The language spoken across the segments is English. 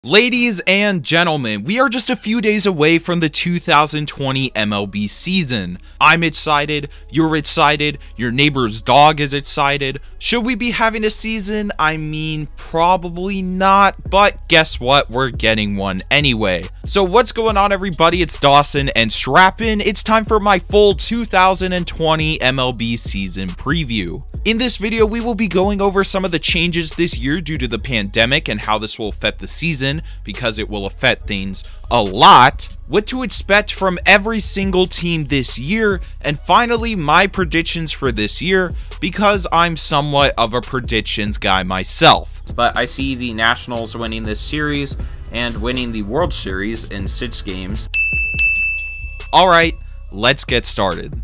Ladies and gentlemen, we are just a few days away from the 2020 MLB season. I'm excited, you're excited, your neighbor's dog is excited. Should we be having a season? I mean, probably not, but guess what? We're getting one anyway. So what's going on, everybody? It's Dawson, and strap in, it's time for my full 2020 MLB season preview. In this video, we will be going over some of the changes this year due to the pandemic and how this will affect the season, because it will affect things a lot, what to expect from every single team this year, and finally my predictions for this year, because I'm somewhat of a predictions guy myself. But I see the Nationals winning this series and winning the World Series in 6 games. Alright, let's get started.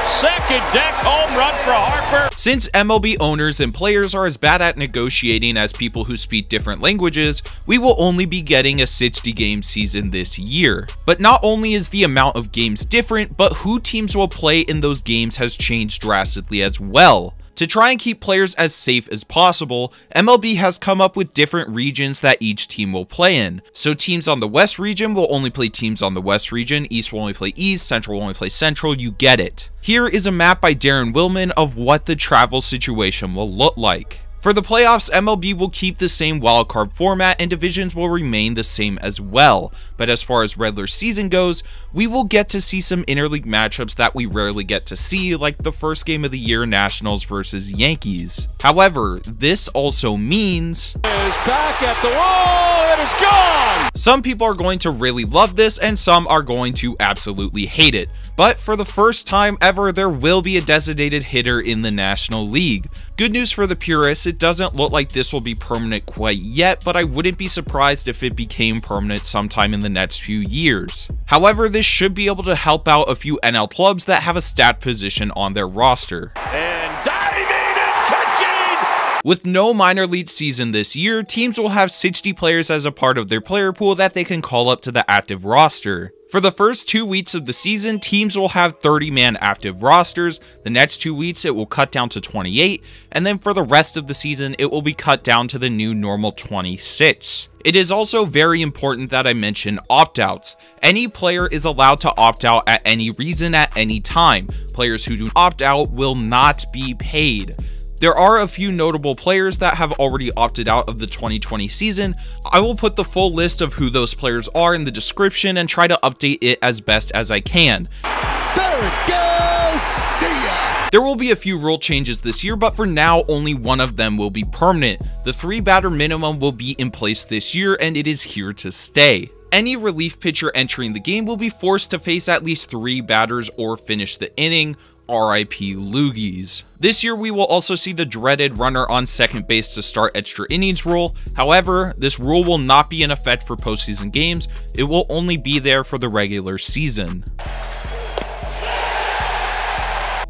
Second deck home run for Harper. Since MLB owners and players are as bad at negotiating as people who speak different languages, we will only be getting a 60-game season this year. But not only is the amount of games different, but who teams will play in those games has changed drastically as well. To try and keep players as safe as possible, MLB has come up with different regions that each team will play in. So teams on the West region will only play teams on the West region, East will only play East, Central will only play Central, you get it. Here is a map by Darren Willman of what the travel situation will look like. For the playoffs, MLB will keep the same wildcard format and divisions will remain the same as well. But as far as regular season goes, we will get to see some interleague matchups that we rarely get to see, like the first game of the year, Nationals versus Yankees. However, this also means Is back at the wall, it is gone! Some people are going to really love this and some are going to absolutely hate it. But for the first time ever, there will be a designated hitter in the National League. Good news for the purists, it doesn't look like this will be permanent quite yet, but I wouldn't be surprised if it became permanent sometime in the next few years. However, this should be able to help out a few NL clubs that have a stat position on their roster. And diving and catching! With no minor league season this year, teams will have 60 players as a part of their player pool that they can call up to the active roster. For the first 2 weeks of the season, teams will have 30-man active rosters. The next 2 weeks, it will cut down to 28, and then for the rest of the season, it will be cut down to the new normal 26. It is also very important that I mention opt-outs. Any player is allowed to opt out at any reason at any time. Players who do opt out will not be paid. There are a few notable players that have already opted out of the 2020 season. I will put the full list of who those players are in the description and try to update it as best as I can. There it goes! See ya! There will be a few rule changes this year, but for now, only one of them will be permanent. The 3-batter minimum will be in place this year, and it is here to stay. Any relief pitcher entering the game will be forced to face at least 3 batters or finish the inning. RIP Loogies. This year we will also see the dreaded runner on second base to start extra innings rule. However, this rule will not be in effect for postseason games. It will only be there for the regular season.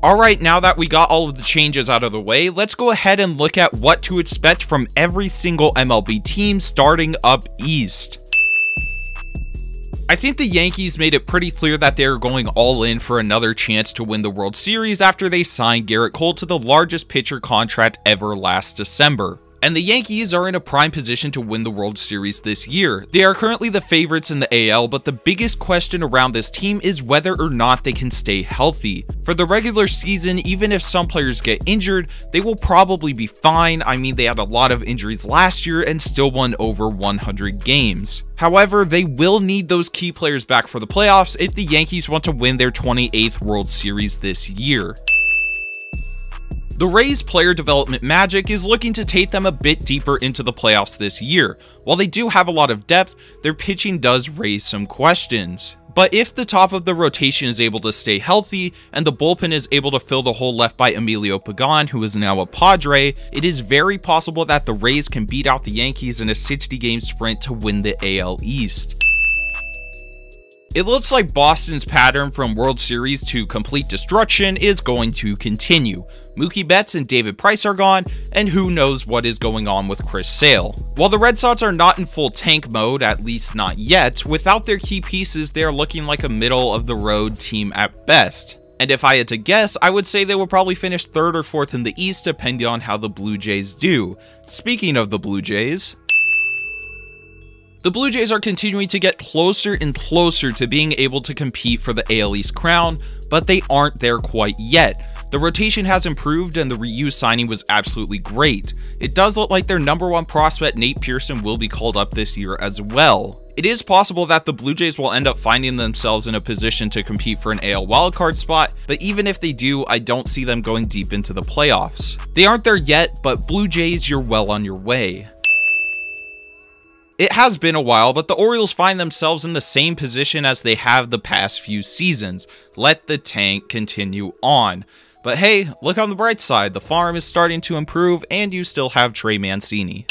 Alright, now that we got all of the changes out of the way, let's go ahead and look at what to expect from every single MLB team starting up east. I think the Yankees made it pretty clear that they are going all in for another chance to win the World Series after they signed Gerrit Cole to the largest pitcher contract ever last December. And the Yankees are in a prime position to win the World Series this year. They are currently the favorites in the AL, but the biggest question around this team is whether or not they can stay healthy. For the regular season, even if some players get injured, they will probably be fine. I mean, they had a lot of injuries last year and still won over 100 games. However, they will need those key players back for the playoffs if the Yankees want to win their 28th World Series this year. The Rays' player development magic is looking to take them a bit deeper into the playoffs this year. While they do have a lot of depth, their pitching does raise some questions. But if the top of the rotation is able to stay healthy, and the bullpen is able to fill the hole left by Emilio Pagan, who is now a Padre, it is very possible that the Rays can beat out the Yankees in a 60-game sprint to win the AL East. It looks like Boston's pattern from World Series to complete destruction is going to continue. Mookie Betts and David Price are gone, and who knows what is going on with Chris Sale. While the Red Sox are not in full tank mode, at least not yet, without their key pieces, they are looking like a middle-of-the-road team at best. And if I had to guess, I would say they will probably finish 3rd or 4th in the East, depending on how the Blue Jays do. Speaking of the Blue Jays, The Blue Jays are continuing to get closer and closer to being able to compete for the AL East crown, but they aren't there quite yet. The rotation has improved and the Ryu signing was absolutely great. It does look like their #1 prospect Nate Pearson will be called up this year as well. It is possible that the Blue Jays will end up finding themselves in a position to compete for an AL wildcard spot, but even if they do, I don't see them going deep into the playoffs. They aren't there yet, but Blue Jays, you're well on your way. It has been a while, but the Orioles find themselves in the same position as they have the past few seasons. Let the tank continue on. But hey, look on the bright side, the farm is starting to improve and you still have Trey Mancini.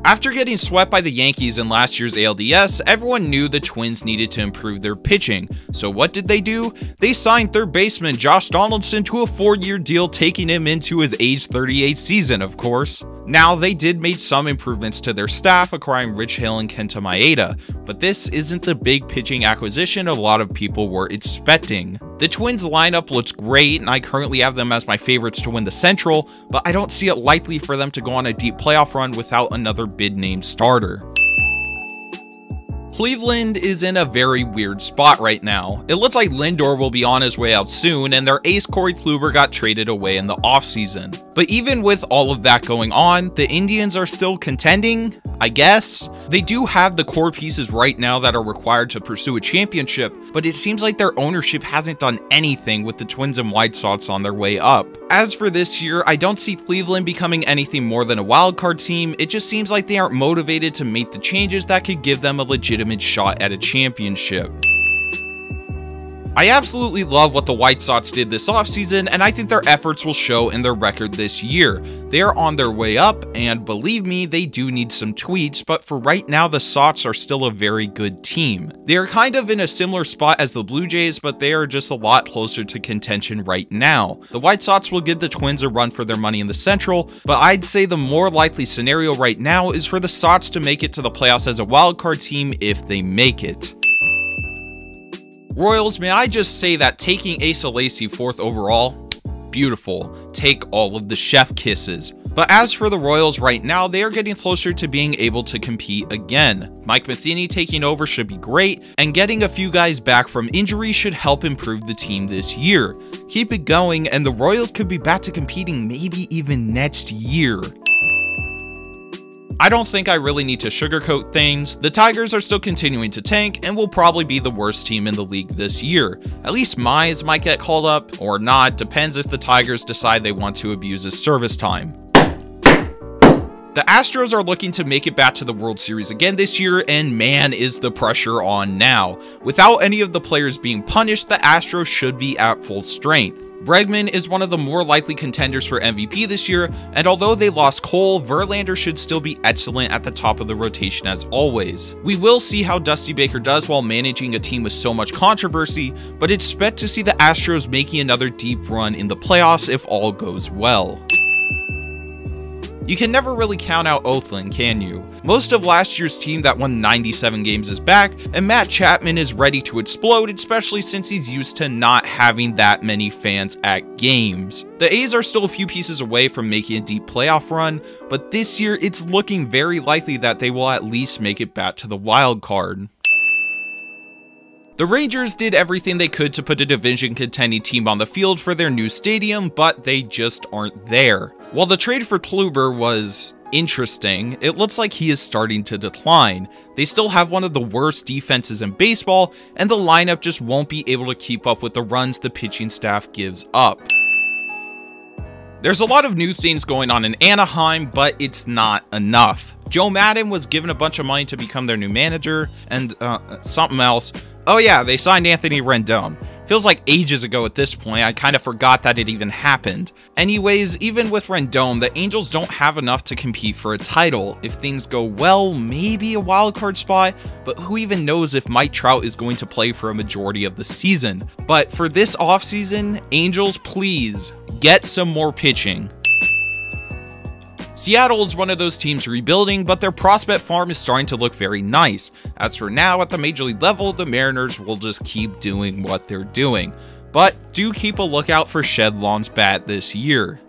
After getting swept by the Yankees in last year's ALDS, everyone knew the Twins needed to improve their pitching. So what did they do? They signed third baseman Josh Donaldson to a 4-year deal, taking him into his age 38 season, of course. Now, they did make some improvements to their staff, acquiring Rich Hill and Kenta Maeda, but this isn't the big pitching acquisition a lot of people were expecting. The Twins lineup looks great, and I currently have them as my favorites to win the Central, but I don't see it likely for them to go on a deep playoff run without another big-name starter. Cleveland is in a very weird spot right now. It looks like Lindor will be on his way out soon, and their ace Corey Kluber got traded away in the offseason. But even with all of that going on, the Indians are still contending, I guess. They do have the core pieces right now that are required to pursue a championship, but it seems like their ownership hasn't done anything with the Twins and White Sox on their way up. As for this year, I don't see Cleveland becoming anything more than a wildcard team. It just seems like they aren't motivated to make the changes that could give them a legitimate shot at a championship. I absolutely love what the White Sox did this offseason, and I think their efforts will show in their record this year. They are on their way up, and believe me, they do need some tweaks, but for right now, the Sox are still a very good team. They are kind of in a similar spot as the Blue Jays, but they are just a lot closer to contention right now. The White Sox will give the Twins a run for their money in the Central, but I'd say the more likely scenario right now is for the Sox to make it to the playoffs as a wildcard team if they make it. Royals, may I just say that taking Asa Lacy 4th overall, beautiful. Take all of the chef kisses. But as for the Royals right now, they are getting closer to being able to compete again. Mike Matheny taking over should be great, and getting a few guys back from injury should help improve the team this year. Keep it going, and the Royals could be back to competing maybe even next year. I don't think I really need to sugarcoat things. The Tigers are still continuing to tank and will probably be the worst team in the league this year. At least Mize might get called up, or not, depends if the Tigers decide they want to abuse his service time. The Astros are looking to make it back to the World Series again this year, and man, is the pressure on now. Without any of the players being punished, the Astros should be at full strength. Bregman is one of the more likely contenders for MVP this year, and although they lost Cole, Verlander should still be excellent at the top of the rotation as always. We will see how Dusty Baker does while managing a team with so much controversy, but expect to see the Astros making another deep run in the playoffs if all goes well. You can never really count out Oakland, can you? Most of last year's team that won 97 games is back, and Matt Chapman is ready to explode, especially since he's used to not having that many fans at games. The A's are still a few pieces away from making a deep playoff run, but this year it's looking very likely that they will at least make it back to the wild card. The Rangers did everything they could to put a division contending team on the field for their new stadium, but they just aren't there. While the trade for Kluber was interesting, it looks like he is starting to decline. They still have one of the worst defenses in baseball, and the lineup just won't be able to keep up with the runs the pitching staff gives up. There's a lot of new things going on in Anaheim, but it's not enough. Joe Maddon was given a bunch of money to become their new manager, and something else. Oh yeah, they signed Anthony Rendon. Feels like ages ago at this point, I kind of forgot that it even happened. Anyways, even with Rendon, the Angels don't have enough to compete for a title. If things go well, maybe a wildcard spot, but who even knows if Mike Trout is going to play for a majority of the season. But for this offseason, Angels, please, get some more pitching. Seattle is one of those teams rebuilding, but their prospect farm is starting to look very nice. As for now, at the major league level, the Mariners will just keep doing what they're doing. But do keep a lookout for Shed Lon's bat this year.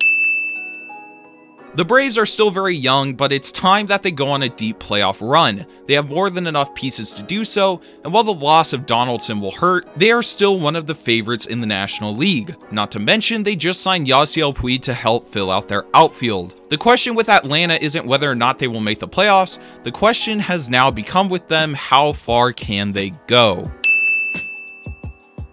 The Braves are still very young, but it's time that they go on a deep playoff run. They have more than enough pieces to do so, and while the loss of Donaldson will hurt, they are still one of the favorites in the National League. Not to mention, they just signed Yasiel Puig to help fill out their outfield. The question with Atlanta isn't whether or not they will make the playoffs, the question has now become with them, how far can they go?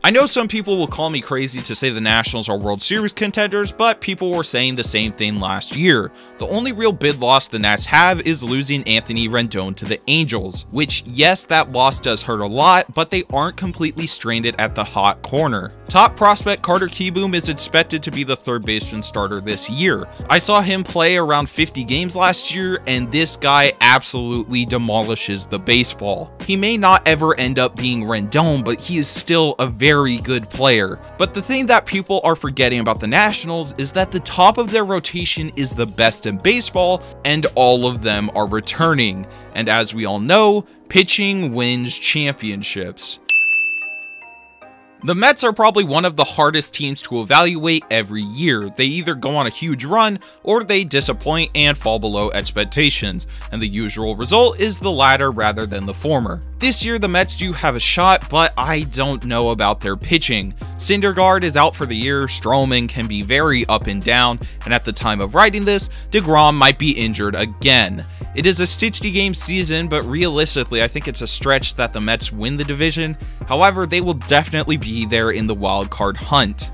I know some people will call me crazy to say the Nationals are World Series contenders, but people were saying the same thing last year. The only real big loss the Nats have is losing Anthony Rendon to the Angels, which, yes, that loss does hurt a lot, but they aren't completely stranded at the hot corner. Top prospect Carter Kieboom is expected to be the third baseman starter this year. I saw him play around 50 games last year, and this guy absolutely demolishes the baseball. He may not ever end up being Rendon, but he is still a very good player. But the thing that people are forgetting about the Nationals is that the top of their rotation is the best in baseball, and all of them are returning. And as we all know, pitching wins championships. The Mets are probably one of the hardest teams to evaluate every year. They either go on a huge run, or they disappoint and fall below expectations, and the usual result is the latter rather than the former. This year the Mets do have a shot, but I don't know about their pitching. Syndergaard is out for the year, Stroman can be very up and down, and at the time of writing this, DeGrom might be injured again. It is a 60-game season, but realistically, I think it's a stretch that the Mets win the division. However, they will definitely be there in the wild card hunt.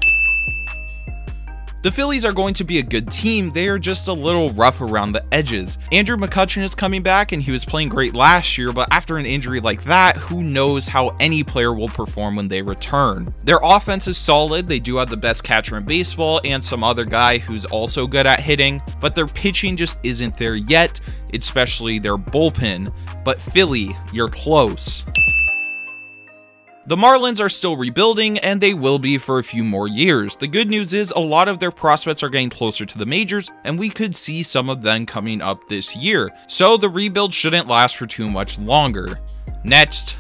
The Phillies are going to be a good team, they are just a little rough around the edges. Andrew McCutchen is coming back and he was playing great last year, but after an injury like that, who knows how any player will perform when they return. Their offense is solid, they do have the best catcher in baseball and some other guy who's also good at hitting, but their pitching just isn't there yet, especially their bullpen. But Philly, you're close. The Marlins are still rebuilding, and they will be for a few more years. The good news is a lot of their prospects are getting closer to the majors, and we could see some of them coming up this year, so the rebuild shouldn't last for too much longer. Next.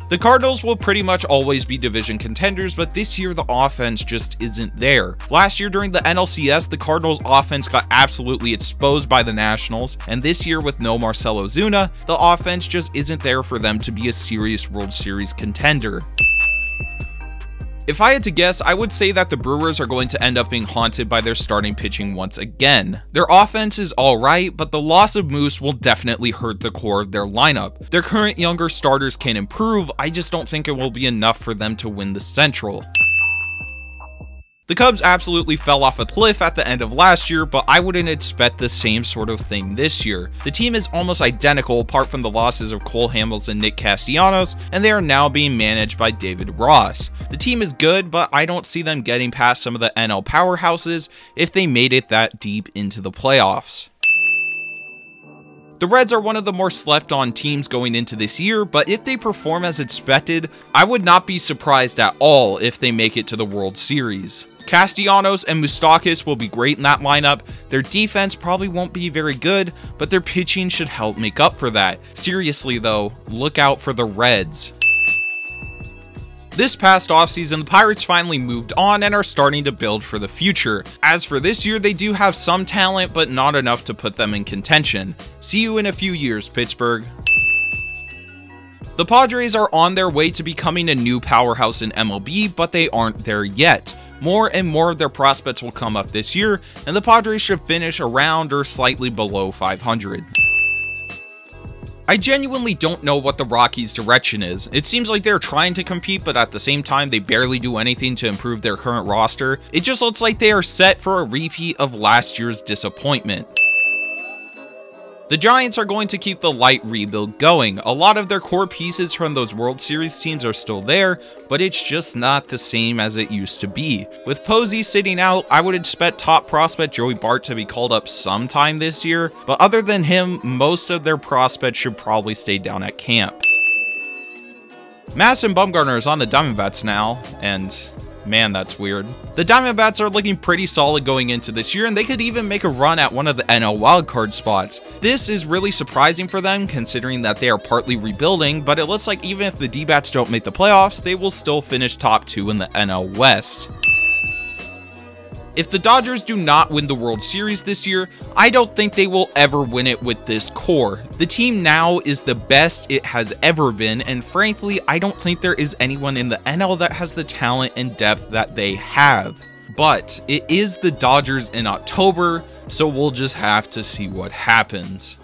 The Cardinals will pretty much always be division contenders, but this year the offense just isn't there. Last year during the NLCS, the Cardinals offense got absolutely exposed by the Nationals, and this year with no Marcell Ozuna, the offense just isn't there for them to be a serious World Series contender. If I had to guess, I would say that the Brewers are going to end up being haunted by their starting pitching once again. Their offense is alright, but the loss of Moose will definitely hurt the core of their lineup. Their current younger starters can improve, I just don't think it will be enough for them to win the Central. The Cubs absolutely fell off a cliff at the end of last year, but I wouldn't expect the same sort of thing this year. The team is almost identical apart from the losses of Cole Hamels and Nick Castellanos, and they are now being managed by David Ross. The team is good, but I don't see them getting past some of the NL powerhouses if they made it that deep into the playoffs. The Reds are one of the more slept on teams going into this year, but if they perform as expected, I would not be surprised at all if they make it to the World Series. Castellanos and Markakis will be great in that lineup. Their defense probably won't be very good, but their pitching should help make up for that. Seriously though, look out for the Reds. This past offseason, the Pirates finally moved on and are starting to build for the future. As for this year, they do have some talent, but not enough to put them in contention. See you in a few years, Pittsburgh. The Padres are on their way to becoming a new powerhouse in MLB, but they aren't there yet. More and more of their prospects will come up this year, and the Padres should finish around or slightly below 500. I genuinely don't know what the Rockies' direction is. It seems like they're trying to compete, but at the same time, they barely do anything to improve their current roster. It just looks like they are set for a repeat of last year's disappointment. The Giants are going to keep the light rebuild going. A lot of their core pieces from those World Series teams are still there, but it's just not the same as it used to be. With Posey sitting out, I would expect top prospect Joey Bart to be called up sometime this year, but other than him, most of their prospects should probably stay down at camp. Madison Bumgarner is on the Diamondbacks now, and man, that's weird. The Diamondbacks are looking pretty solid going into this year, and they could even make a run at one of the NL wildcard spots. This is really surprising for them, considering that they are partly rebuilding, but it looks like even if the DBacks don't make the playoffs, they will still finish top 2 in the NL West. If the Dodgers do not win the World Series this year, I don't think they will ever win it with this core. The team now is the best it has ever been, and frankly, I don't think there is anyone in the NL that has the talent and depth that they have. But it is the Dodgers in October, so we'll just have to see what happens.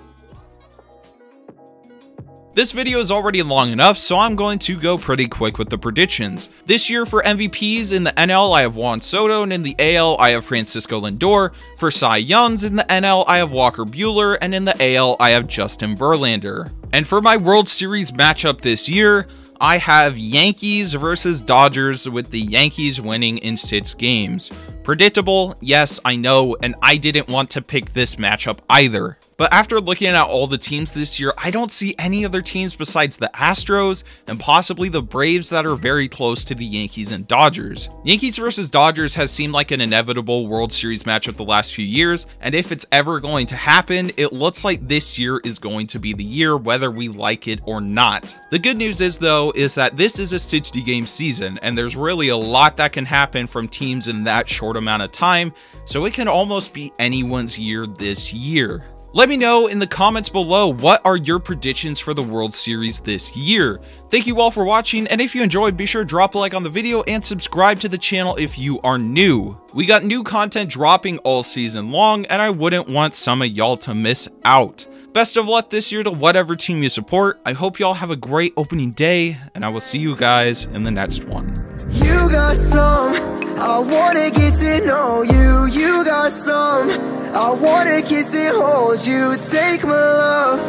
This video is already long enough, so I'm going to go pretty quick with the predictions. This year for MVPs in the NL, I have Juan Soto, and in the AL, I have Francisco Lindor. For Cy Youngs in the NL, I have Walker Buehler, and in the AL, I have Justin Verlander. And for my World Series matchup this year, I have Yankees versus Dodgers, with the Yankees winning in 6 games. Predictable, yes, I know, and I didn't want to pick this matchup either. But after looking at all the teams this year, I don't see any other teams besides the Astros and possibly the Braves that are very close to the Yankees and Dodgers. Yankees versus Dodgers has seemed like an inevitable World Series matchup the last few years, and if it's ever going to happen, it looks like this year is going to be the year, whether we like it or not. The good news is though, is that this is a 60-game season, and there's really a lot that can happen from teams in that short amount of time, so it can almost be anyone's year this year. Let me know in the comments below, what are your predictions for the World Series this year? Thank you all for watching, and if you enjoyed, be sure to drop a like on the video and subscribe to the channel if you are new. We got new content dropping all season long, and I wouldn't want some of y'all to miss out. Best of luck this year to whatever team you support. I hope y'all have a great opening day, and I will see you guys in the next one. You got some, I wanna get to know you. You got some, I wanna kiss and hold you. Take my love,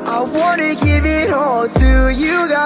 I wanna give it all to you. Got